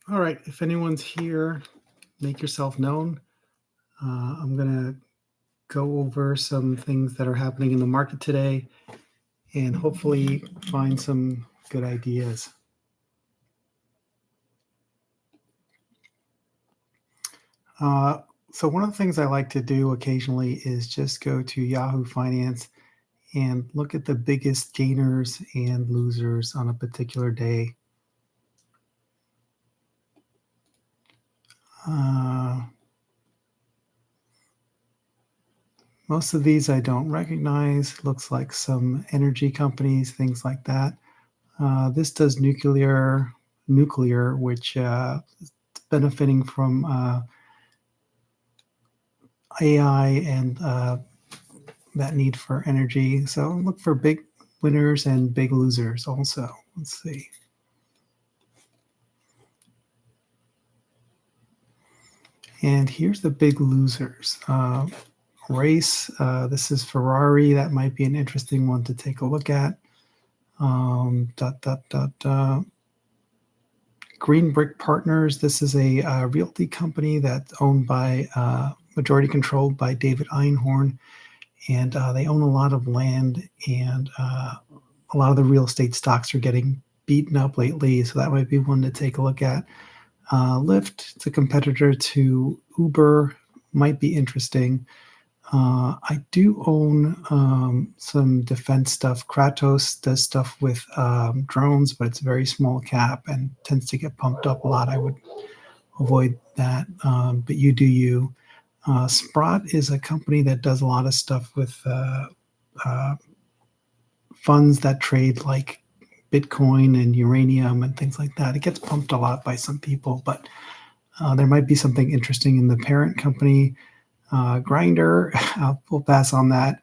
All right, if anyone's here, make yourself known. I'm going to go over some things that are happening in the market today and hopefully find some good ideas. So one of the things I like to do occasionally is just go to Yahoo Finance and look at the biggest gainers and losers on a particular day. Most of these I don't recognize. Looks like some energy companies, things like that. This does nuclear, which is benefiting from AI and that need for energy. So look for big winners and big losers also. Let's see. And here's the big losers. Race, this is Ferrari. That might be an interesting one to take a look at. Green Brick Partners. This is a realty company that's owned by, majority controlled by David Einhorn. And they own a lot of land, and a lot of the real estate stocks are getting beaten up lately. So that might be one to take a look at. Lyft, it's a competitor to Uber, might be interesting. I do own some defense stuff. Kratos does stuff with drones, but it's a very small cap and tends to get pumped up a lot. I would avoid that, but you do you. Sprott is a company that does a lot of stuff with funds that trade like Bitcoin and uranium and things like that. It gets pumped a lot by some people, but there might be something interesting in the parent company. Grinder, we'll pass on that.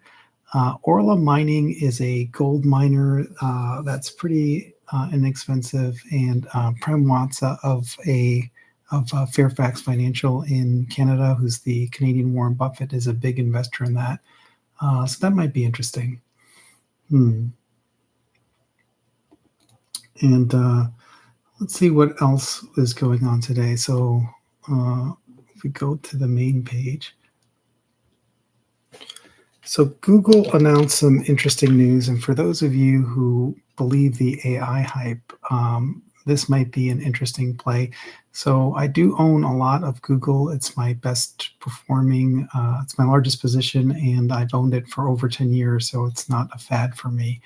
Orla Mining is a gold miner that's pretty inexpensive, and Prem Watsa of Fairfax Financial in Canada, who's the Canadian Warren Buffett, is a big investor in that. So that might be interesting. And let's see what else is going on today. So if we go to the main page. So Google announced some interesting news. And for those of you who believe the AI hype, this might be an interesting play. So I do own a lot of Google. It's my best performing, it's my largest position, and I've owned it for over 10 years. So it's not a fad for me.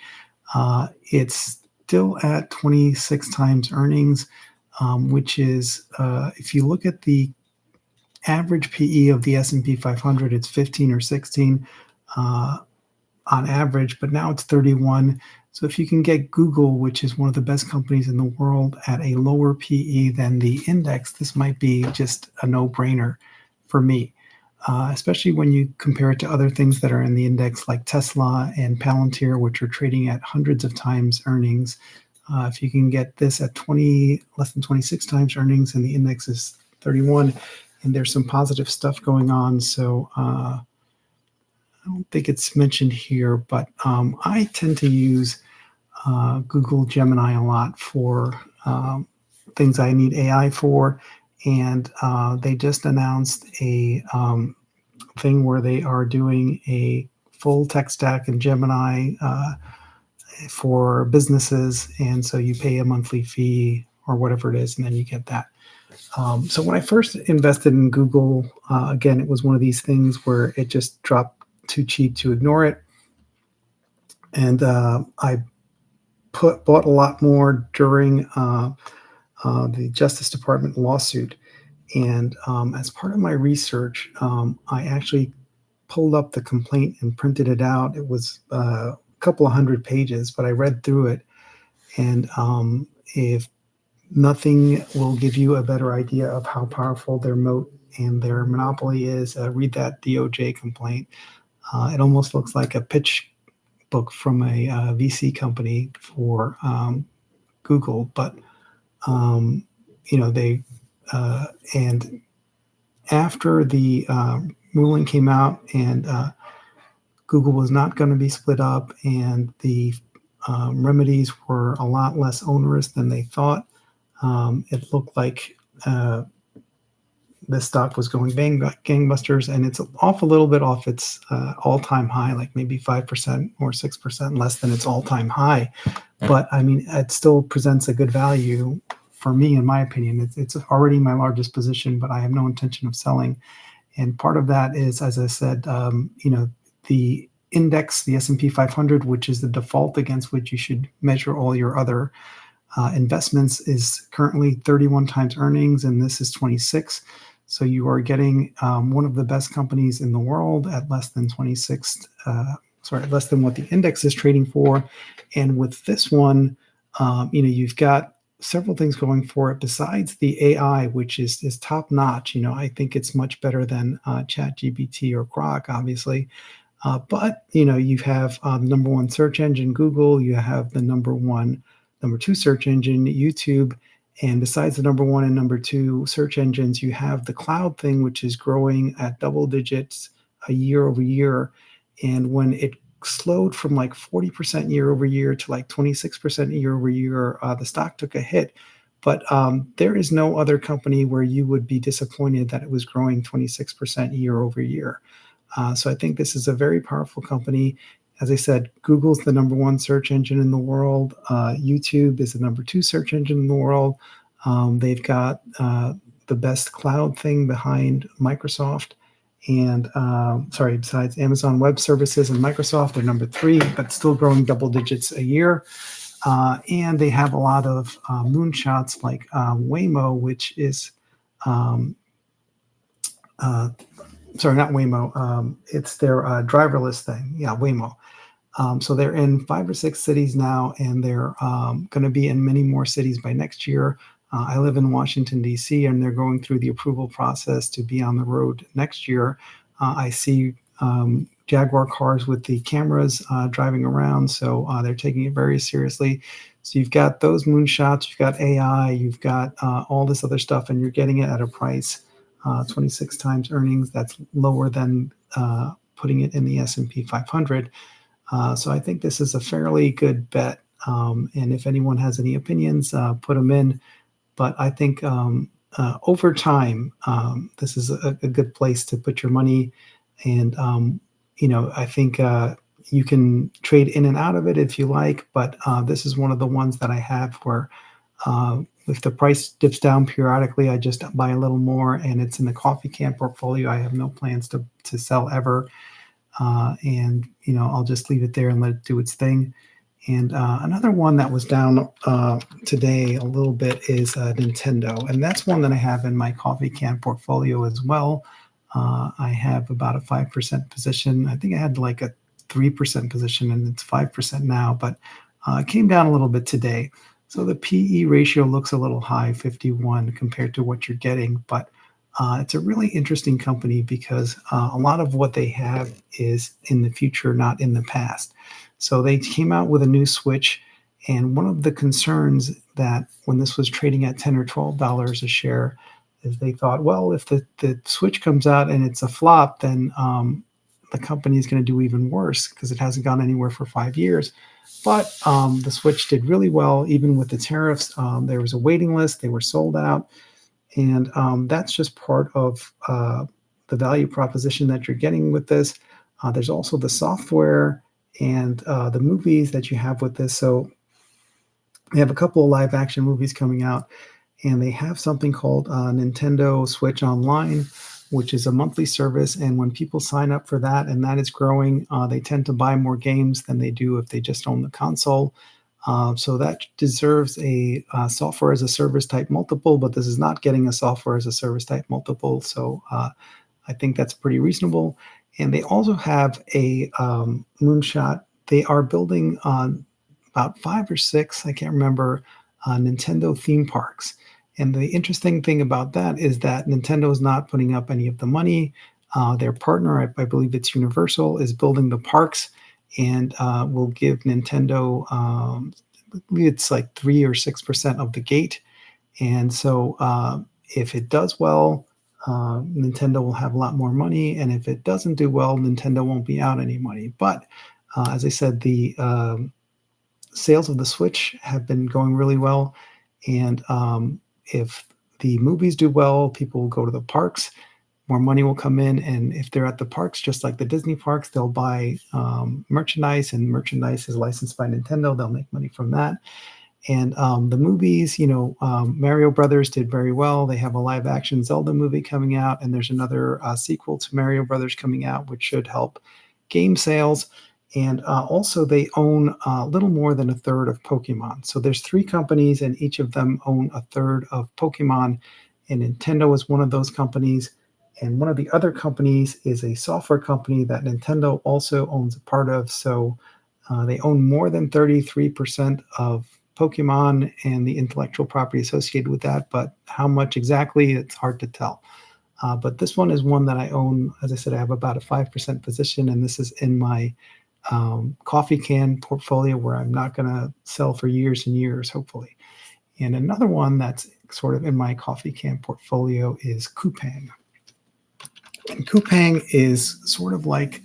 It's still at 26 times earnings, which is, if you look at the average PE of the S&P 500, it's 15 or 16 on average, but now it's 31. So if you can get Google, which is one of the best companies in the world, at a lower PE than the index, this might be just a no-brainer for me, especially when you compare it to other things that are in the index like Tesla and Palantir, which are trading at hundreds of times earnings. If you can get this at less than 26 times earnings, and the index is 31, and there's some positive stuff going on. So I don't think it's mentioned here, but I tend to use Google Gemini a lot for things I need AI for. And they just announced a thing where they are doing a full tech stack in Gemini for businesses. And so you pay a monthly fee or whatever it is, and then you get that. So when I first invested in Google, again, it was one of these things where it just dropped too cheap to ignore it. And I bought a lot more during the Justice Department lawsuit. And as part of my research, I actually pulled up the complaint and printed it out. It was a couple of hundred pages, but I read through it. And if nothing will give you a better idea of how powerful their moat and their monopoly is, read that DOJ complaint. It almost looks like a pitch book from a VC company for Google, but they and after the ruling came out, and Google was not going to be split up, and the remedies were a lot less onerous than they thought. It looked like this stock was going gangbusters, and it's off a little bit off its all-time high, like maybe 5% or 6% less than its all-time high. But I mean, it still presents a good value for me, in my opinion. It's already my largest position, but I have no intention of selling. And part of that is, as I said, the index, the S&P 500, which is the default against which you should measure all your other investments, is currently 31 times earnings, and this is 26. So you are getting one of the best companies in the world at less than 26, less than what the index is trading for. And with this one, you've got several things going for it besides the AI, which is top notch. I think it's much better than ChatGPT or Grok, obviously. But you have the number one search engine, Google. You have the number two search engine, YouTube. And besides the number one and number two search engines, you have the cloud thing, which is growing at double digits a year over year. And when it slowed from like 40% year over year to like 26% year over year, the stock took a hit. But there is no other company where you would be disappointed that it was growing 26% year over year. So I think this is a very powerful company. As I said, Google's the number one search engine in the world. YouTube is the number two search engine in the world. They've got the best cloud thing behind Microsoft. And besides Amazon Web Services and Microsoft, they're number three, but still growing double digits a year. And they have a lot of moonshots like Waymo, which is not Waymo. It's their driverless thing. Yeah, Waymo. So they're in 5 or 6 cities now, and they're going to be in many more cities by next year. I live in Washington, D.C., and they're going through the approval process to be on the road next year. I see Jaguar cars with the cameras driving around, so they're taking it very seriously. So you've got those moonshots, you've got AI, you've got all this other stuff, and you're getting it at a price 26 times earnings. That's lower than putting it in the S&P 500. So I think this is a fairly good bet. And if anyone has any opinions, put them in. But I think over time, this is a good place to put your money. And, I think you can trade in and out of it if you like. But this is one of the ones that I have where if the price dips down periodically, I just buy a little more. And it's in the coffee can portfolio. I have no plans to sell ever. And I'll just leave it there and let it do its thing. And another one that was down today a little bit is Nintendo, and that's one that I have in my coffee can portfolio as well. I have about a 5% position. I think I had like a 3% position, and it's 5% now, but it came down a little bit today. So the PE ratio looks a little high, 51, compared to what you're getting, but it's a really interesting company because a lot of what they have is in the future, not in the past. So they came out with a new Switch, and one of the concerns that when this was trading at $10 or $12 a share is they thought, well, if the Switch comes out and it's a flop, then the company is going to do even worse because it hasn't gone anywhere for 5 years. But the Switch did really well, even with the tariffs. There was a waiting list. They were sold out. And that's just part of the value proposition that you're getting with this. There's also the software and the movies that you have with this. So they have a couple of live action movies coming out, and they have something called Nintendo Switch Online, which is a monthly service. And when people sign up for that, and that is growing, they tend to buy more games than they do if they just own the console. So that deserves a software as a service type multiple, but this is not getting a software as a service type multiple. So I think that's pretty reasonable. And they also have a moonshot. They are building on about 5 or 6, I can't remember, Nintendo theme parks. And the interesting thing about that is that Nintendo is not putting up any of the money. Their partner, I believe it's Universal, is building the parks and will give Nintendo, I believe it's like 3 or 6% of the gate. And so if it does well, Nintendo will have a lot more money. And if it doesn't do well, Nintendo won't be out any money. But as I said, the sales of the Switch have been going really well. And if the movies do well, people will go to the parks, more money will come in, and if they're at the parks, just like the Disney parks, they'll buy merchandise, and merchandise is licensed by Nintendo. They'll make money from that. And the movies, Mario Brothers did very well. They have a live action Zelda movie coming out, and there's another sequel to Mario Brothers coming out, which should help game sales. And also, they own a little more than a third of Pokemon. So there's three companies, and each of them own a third of Pokemon. And Nintendo is one of those companies. And one of the other companies is a software company that Nintendo also owns a part of. So they own more than 33% of Pokemon and the intellectual property associated with that, but how much exactly, it's hard to tell. But this one is one that I own. As I said, I have about a 5% position, and this is in my coffee can portfolio where I'm not going to sell for years and years, hopefully. And another one that's sort of in my coffee can portfolio is COUPANG. And COUPANG is sort of like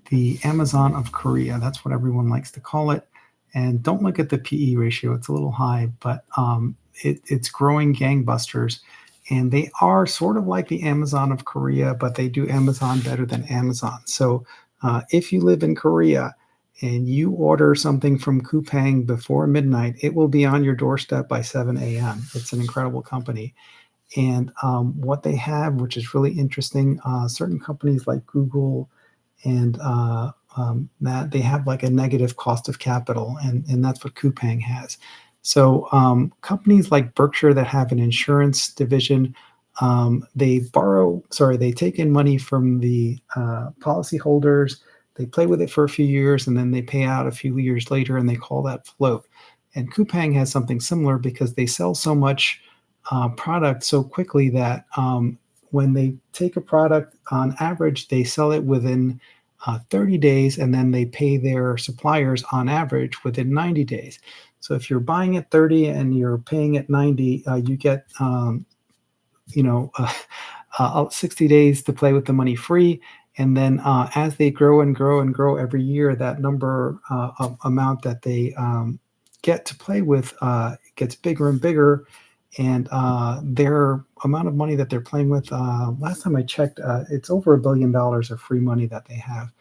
the Amazon of Korea. That's what everyone likes to call it. And don't look at the PE ratio. It's a little high, but it's growing gangbusters. And they are sort of like the Amazon of Korea, but they do Amazon better than Amazon. So if you live in Korea and you order something from COUPANG before midnight, it will be on your doorstep by 7 a.m. It's an incredible company. And what they have, which is really interesting, certain companies like Google and that they have like a negative cost of capital, and that's what COUPANG has. So companies like Berkshire that have an insurance division, they take in money from the policyholders, they play with it for a few years, and then they pay out a few years later, and they call that float. And COUPANG has something similar because they sell so much product so quickly that when they take a product, on average, they sell it within 30 days, and then they pay their suppliers on average within 90 days. So if you're buying at 30 and you're paying at 90, you get 60 days to play with the money free. And then as they grow and grow and grow every year, that number of amount that they get to play with gets bigger and bigger. And their amount of money that they're playing with, last time I checked, it's over $1 billion of free money that they have.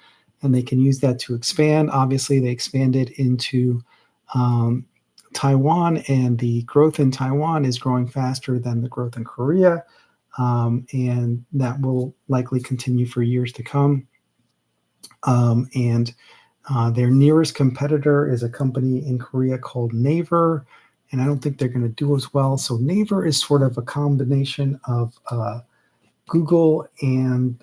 And they can use that to expand. Obviously, they expanded into Taiwan, and the growth in Taiwan is growing faster than the growth in Korea. And that will likely continue for years to come. And their nearest competitor is a company in Korea called Naver, and I don't think they're going to do as well. So Naver is sort of a combination of Google and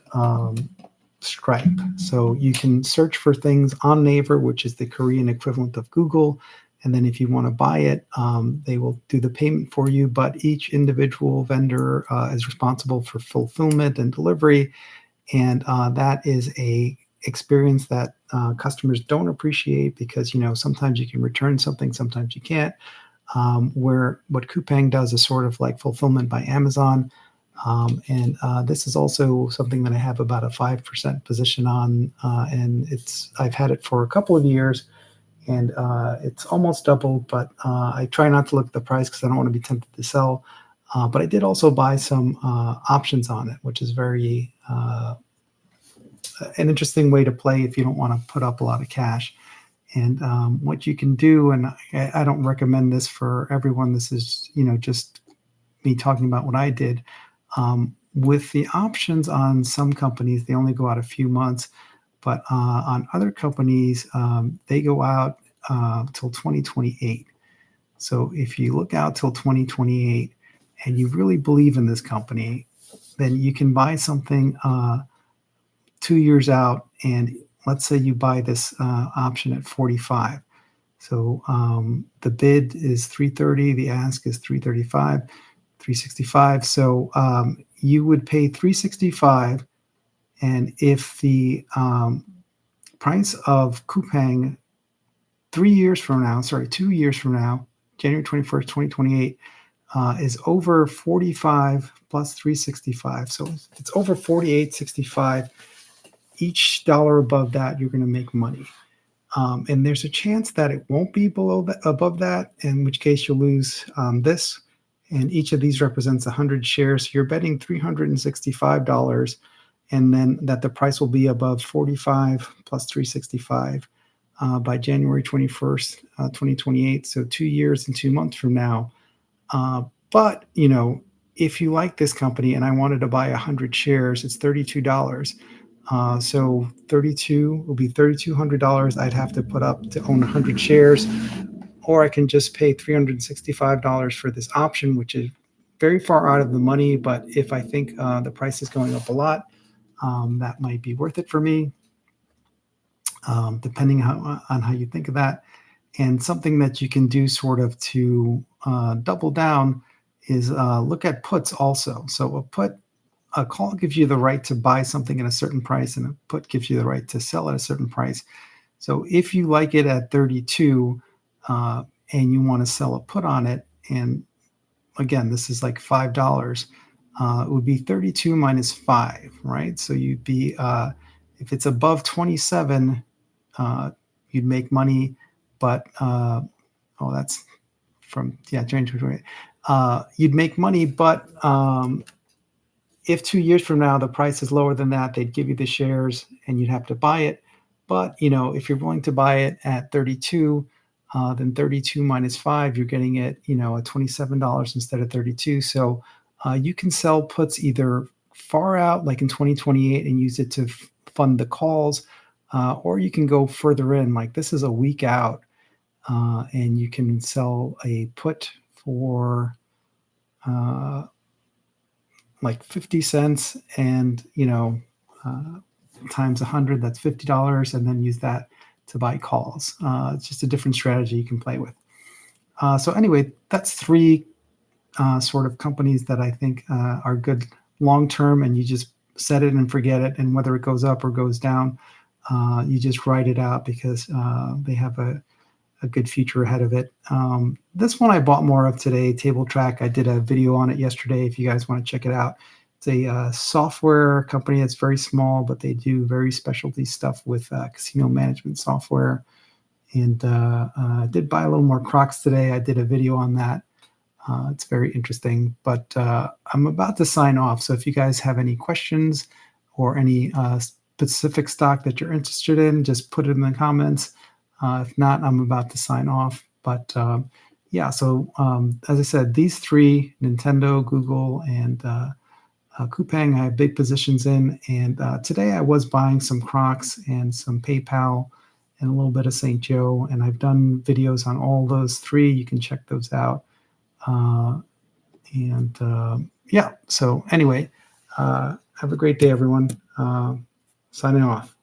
Stripe. So you can search for things on Naver, which is the Korean equivalent of Google. And then if you want to buy it, they will do the payment for you. But each individual vendor is responsible for fulfillment and delivery. And that is a experience that customers don't appreciate because, sometimes you can return something, sometimes you can't. Where what COUPANG does is sort of like fulfillment by Amazon. And this is also something that I have about a 5% position on. And I've had it for a couple of years, and it's almost doubled, but I try not to look at the price because I don't want to be tempted to sell. But I did also buy some options on it, which is very an interesting way to play if you don't want to put up a lot of cash. And what you can do, and I don't recommend this for everyone. This is, just me talking about what I did. With the options on some companies, they only go out a few months, but on other companies, they go out till 2028. So if you look out till 2028 and you really believe in this company, then you can buy something 2 years out, and let's say you buy this option at 45. So the bid is 330, the ask is 335, 365. So you would pay 365, and if the price of COUPANG 2 years from now, January 21st, 2028, is over 45 plus 365. So it's over 48.65. Each dollar above that, you're going to make money. And there's a chance that it won't be above that, in which case you'll lose this. and each of these represents 100 shares. So you're betting $365, and then that the price will be above 45 plus 365 by January 21st, 2028. So 2 years and 2 months from now. But, if you like this company and I wanted to buy 100 shares, it's $32. So 32 will be $3,200 I'd have to put up to own 100 shares, or I can just pay $365 for this option, which is very far out of the money. But if I think the price is going up a lot, that might be worth it for me, depending on how you think of that. And something that you can do sort of to double down is look at puts also. So a call gives you the right to buy something at a certain price, and a put gives you the right to sell at a certain price. So if you like it at 32 and you want to sell a put on it, and again, this is like $5, it would be 32 minus 5, right? So you'd be, if it's above 27, you'd make money, but, that's from, January 28. You'd make money, but if 2 years from now the price is lower than that, they'd give you the shares and you'd have to buy it. But if you're willing to buy it at 32, then 32 minus 5, you're getting it at $27 instead of 32. So you can sell puts either far out, like in 2028, and use it to fund the calls, or you can go further in, like this is a week out, and you can sell a put for like 50 cents, and times 100, that's $50, and then use that to buy calls. It's just a different strategy you can play with. So anyway, that's 3 sort of companies that I think are good long term, and you just set it and forget it, and whether it goes up or goes down, you just write it out because they have a good future ahead of it. This one I bought more of today, Table Track. I did a video on it yesterday if you guys want to check it out. It's a software company that's very small, but they do very specialty stuff with casino management software. And I did buy a little more Crocs today. I did a video on that. It's very interesting, but I'm about to sign off. So if you guys have any questions or any specific stock that you're interested in, just put it in the comments. If not, I'm about to sign off. But so as I said, these 3, Nintendo, Google, and COUPANG, I have big positions in. And today I was buying some Crocs and some PayPal and a little bit of St. Joe. And I've done videos on all those 3. You can check those out. So anyway, have a great day, everyone. Signing off.